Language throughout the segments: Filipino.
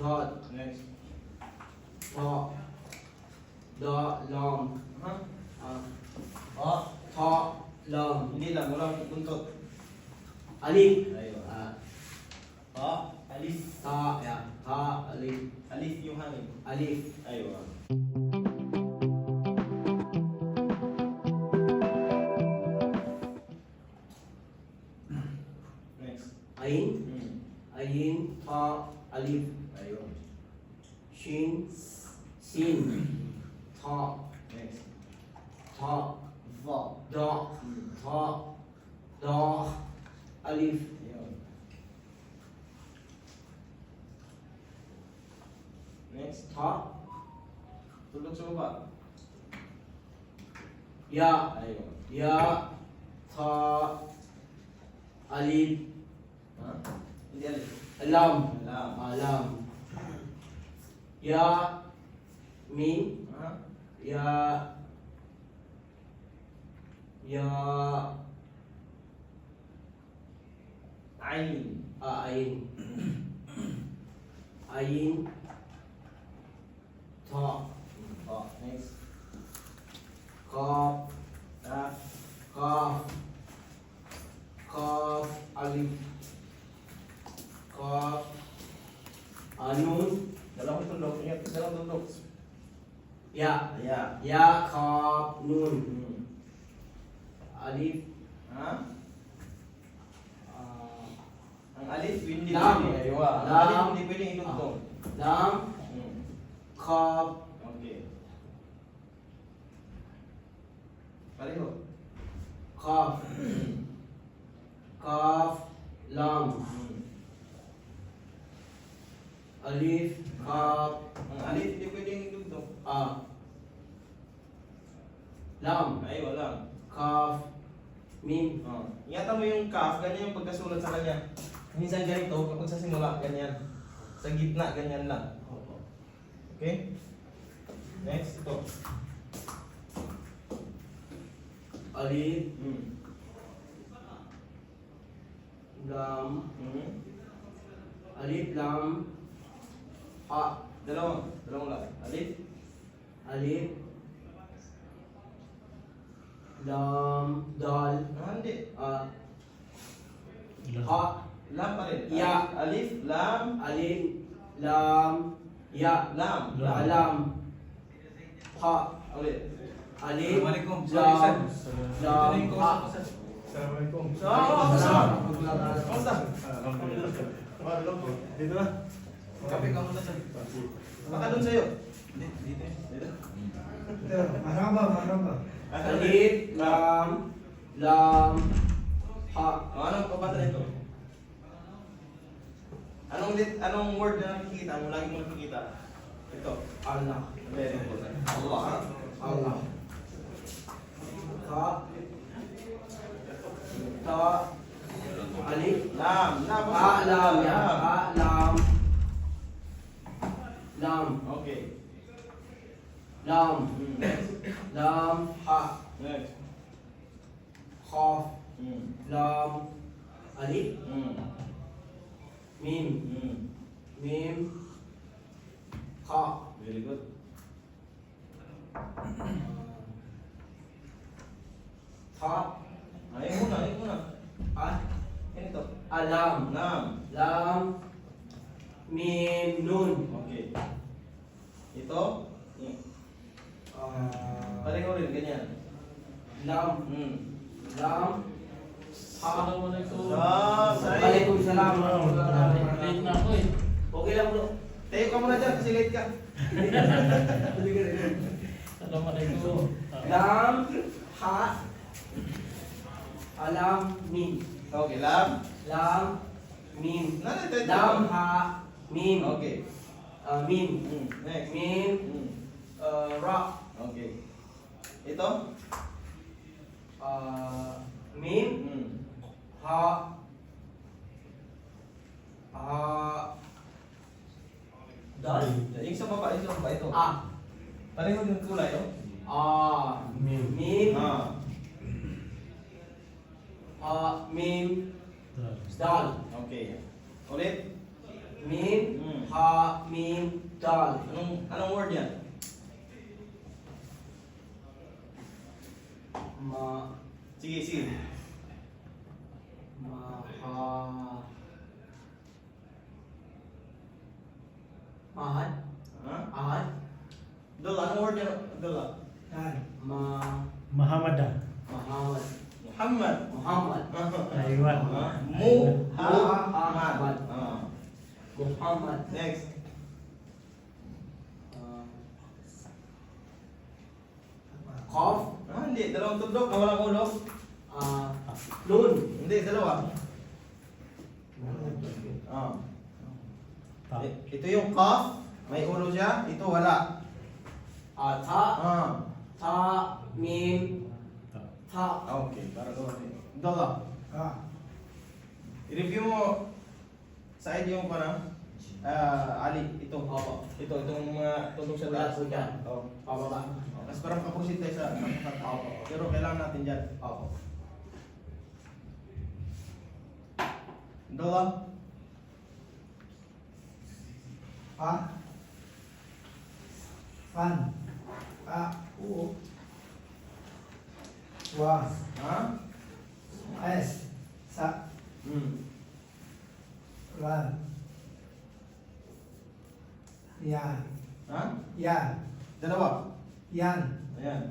dot, Next. ta, da, lam, Ha? ah, ta, lam, Hindi lang, walang buntot. alif, Ayun. ta, Alif. ya, ta, alif, Alif yung hangin. alif, Ayun. Next. ain, Hmm. ain, ta, alif, Ayun. shin, sin, ta, Next. ta, Va. da, Hmm. ta, da, alif, Ayun. Next. ta, Tulog sa baba. ya, Ayun. ya, ta, alif, Ha? Hindi alif. lam, Alam. alam, ya, min, Ha? ya, ya, Ain. ain, ain, ta, Oh, next. kaf, Ta. kaf, kaf, alif, kaf, anun, Dalawang tulog. Ingat, dalawang tulog. ya, Ayan. ya, kaf, nun, Hmm. alif, Ha? ah, Ang alif, hindi Lam. pwede. Aywa. Ang Lam. alif, hindi pwede itugtong. lam, Hmm. kaf, Okay. Pareho. kaf, kaf, lam, Hmm. alif, kaf, Ang alif, hindi pwede itugtong. lam, Ay, wala. kaf, mim, Oh. Ingatan mo yung kaf, ganyan yung pagkasulat sa kanya. Minsan ganito, kapag sa simula, ganyan. Sa gitna, ganyan lang. Okay? Next, ito. alif, Hmm. lam, Hmm. alif, lam, ha, Dalawang lang. Alif. alif, lam, dal, Ah, hindi. ha, Lam pa rin. Ya. Alif, lam, alif, lam, ya, lam. lam, ha, Ulit. alif, Assalamualaikum. lam, lam, ha. Assalamualaikum. Kamusta? Dito na. Kape ka muna sa. Baka doon sa'yo. Dito. Dito. Maramba. Alif, lam, lam, ha. Anong pabasa nito? Anong word na nakikita mo? Lagi mo nakikita? Ito. Allah, Very good. Allah. Allah. Ha, ta, alif, Lam. Lam. ha, lam, ya, ha, lam, lam, Okay. lam, Next. lam, ha, Next. khaf, Hmm. lam, alif, Hmm. mim, Hmm. mim, ha, Very good. ta, Ayun muna. ha, Ganito. alam, Lam. lam, mim, nun, Okay. Ito. ah, Pareho rin, ganyan. lam, Hmm. lam, ha, Say. Waalaikumsalam. Late na ako eh. Okay lang bro. Tayo ka muna dyan kasi late ka. Assalamualaikum. Lam, ha, alam, mim. Okay, lam. Lam, mim. Tayo. Lam, ha, mim. Okay. Mim. Hmm. Next. Mim, Hmm. ra, Okay. Ito? mim, Hmm. ha, dal, Yung sa baba, ito. a, Pareho yung kulay, oh. mim, Ah. mim, dal, Okay. Ulit. mim, Hmm. ha, mim, dal. Anong word yan? Ma, Sige, sige. maha, mahal, Ha? ahad, Abdullah, anong word yan? Abdullah. ma, Muhammad dah. Muhammad, Muhammad. Muhammad, Aywan. Muhammad. Muhammad, Next. Qaf, Hindi, dalawang tundok na walang ulo. Nun, Hindi, dalawa. Tak. Ito yung qaf, may ulo siya. Ito wala. ta, ta, mim, Tak. ta, Okay, para ko. Abdullah, i-review mo side yung parang Ali, ito. Itong mga tundok sa taas. Wala po dyan. Oh. pababa, Kasi parang kaprosid tayo sa Opo. pero kailangan natin dyan. opo, Abdullah, ha? Hmm. Ha? Dalawa. Ayan.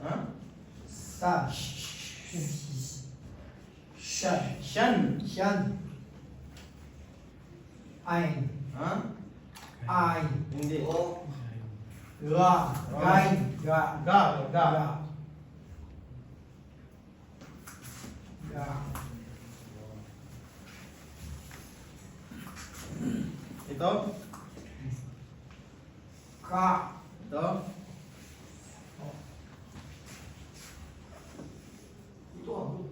Ha? Shan. Ha? Hindi. o, Ga. Ito. Ito. ito ako,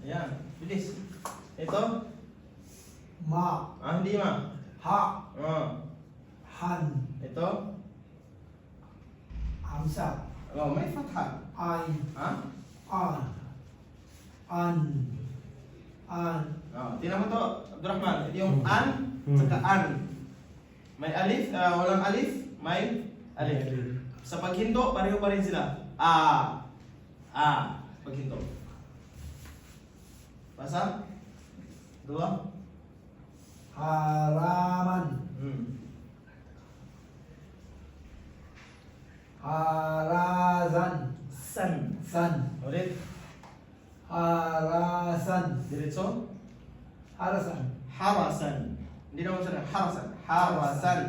Ayan. Bilis. Ito. Hindi ma. Ito. Oh, may fatha. Ha? Tingnan mo to, Abdurrahman. Ito yung an, saka an. May alif, walang alif, may alif. Sa paghinto, pareho pa rin sila. Paghinto. Basa? Dua? Halaman, harazan, San. Ulit. harasan, Diretso. harasan, Harasan. Hindi naman sana. Harasan. Harasan.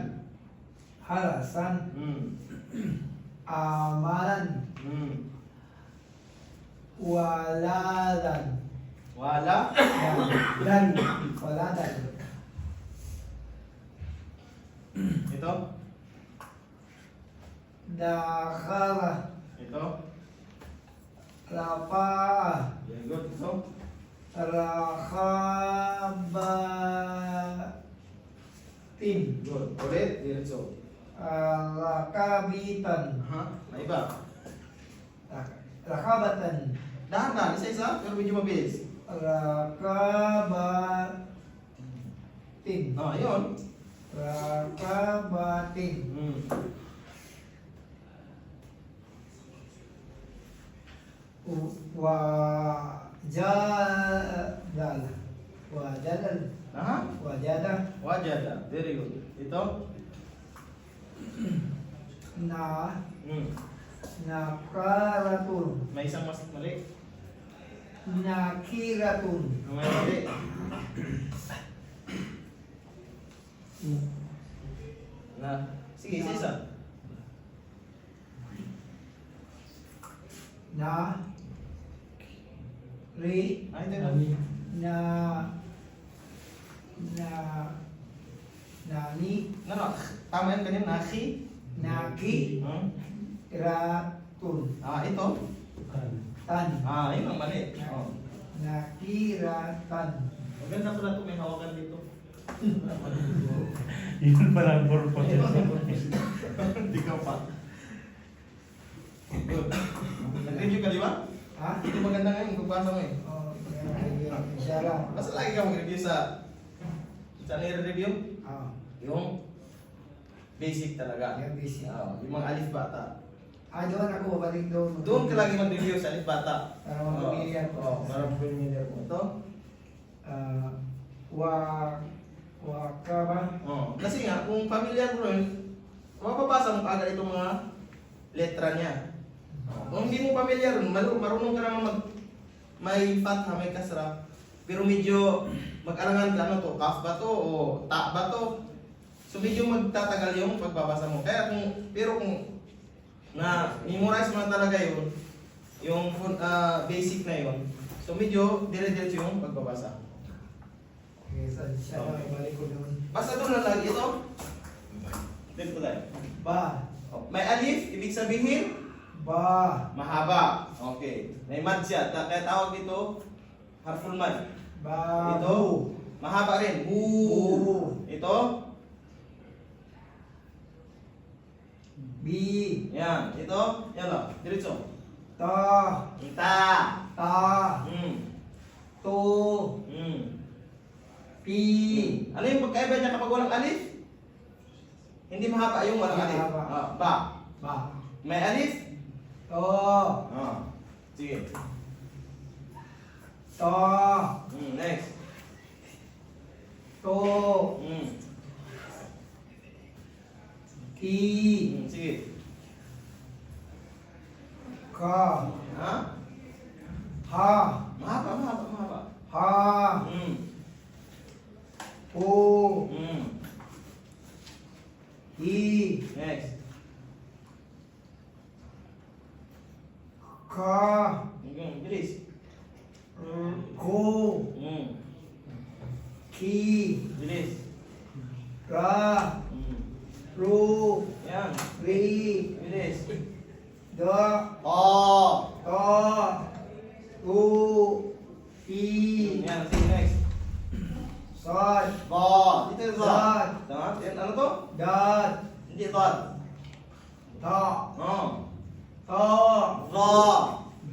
harasan, amalan, waladan, Wala. waladan, Ito. dakhala, Ito. rafa'a, Very good. Ito. rakhabatin, Good. Ulit. Diretso. rakabitan, May iba. rakabatan, Dahan-dahan. Isa-isa. Pero medyo mabilis. rakabatin, Ayun. rakabatin, wajadal, wajadal, wajada, Wajada. Very good. Ito. nakaratun, May isang mas mali. nakiratun, May mali. Sige, isa-isa. na ri Ito. na nani Tama yan kanina. Naki. naki ratun Ito. Bukan. tan Yun ang mali. nakiratan Maganda pala ito. May hawakan dito. Yun pala ang purpose. Hindi ka pa. Good. Nag-review ka, di ba? ha Ito maganda ngayon. Pagbasa mo eh. oh yeah. Syara. Basta lagi ka mag-review sa nire-review? Yung basic talaga. Yung basic. Yung mga alif bata. Doon ako, balik doon. Doon ka lagi mag-review sa alif bata. Para mapamilya ko. Para mapamilya ko. Ito? Waka ba? Kasi nga, kung familiar mo rin, mapapasa mo agad itong mga letra niya. Kung hindi mo familiar rin, marunong ka naman may fatha, may kasra. Pero medyo mag-alangan ka, ano to, kaf ba to o ta ba to? So medyo magtatagal yung pagbabasa mo. Kaya pero kung na-memorize mo na talaga yun, yung basic na yun, so medyo dire-diretso yung pagbabasa. Okay, so Syara, balik ko doon. Basta doon lang lagi ito. Dito tayo. Ba. May alif, ibig sabihin, Ba. mahaba. Okay. May mad siya. Kaya tawag dito, harful mad. Ba. Ito, mahaba rin. Bu. Ito, Bi. yan. Ito, yan o. Diretso. Ta. Ita. Ta. To. Pi. Ano yung pagkaiba niya kapag walang alif? Hindi mahaba yung walang Hindi alif. mahaba. Ba. Ba. May alif? To. Sige. To. Next. To. Ki. Sige. Ka. Ha? Ha. Mahaba. Ha. O. I. Next. Ka. Bilis. Ko. Ki. Bilis. Ra. Ru. Yan. Ri. Bilis. Da. Oh. Ta. Tu. Ti. Yan. Sige, next. Sad. Ba. Dito yung ba. Sad. Tama? Yan, ano to? Dat. Hindi ito. Ta. Oh. Ta. Ra.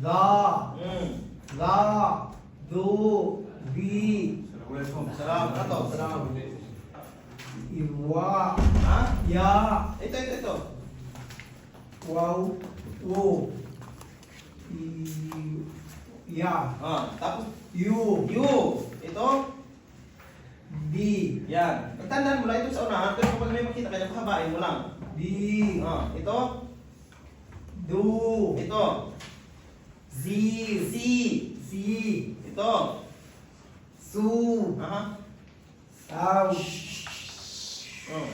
Da. Mm. La. Du. Bi. Salam. Ano to? Salam. Iwa. Ha? Ya. Ito. Wow. Wo. Ya. Tapos, Yu. you. Ito. Di. Yan. Pagtandaan mo lang ito sa unahan, pero kapag may makita ka niya, pahabain mo lang. Di. Ito. Du. Ito. Zi. Si. Si. Ito. Su. Aha. Saw. Oh.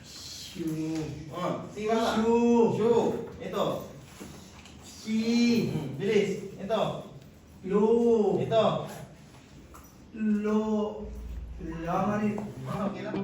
Shu. Si basa. Shu. Shu. Ito. Si. Bilis. Ito. Lu. Ito. Lo. Lama rin. Okay lang.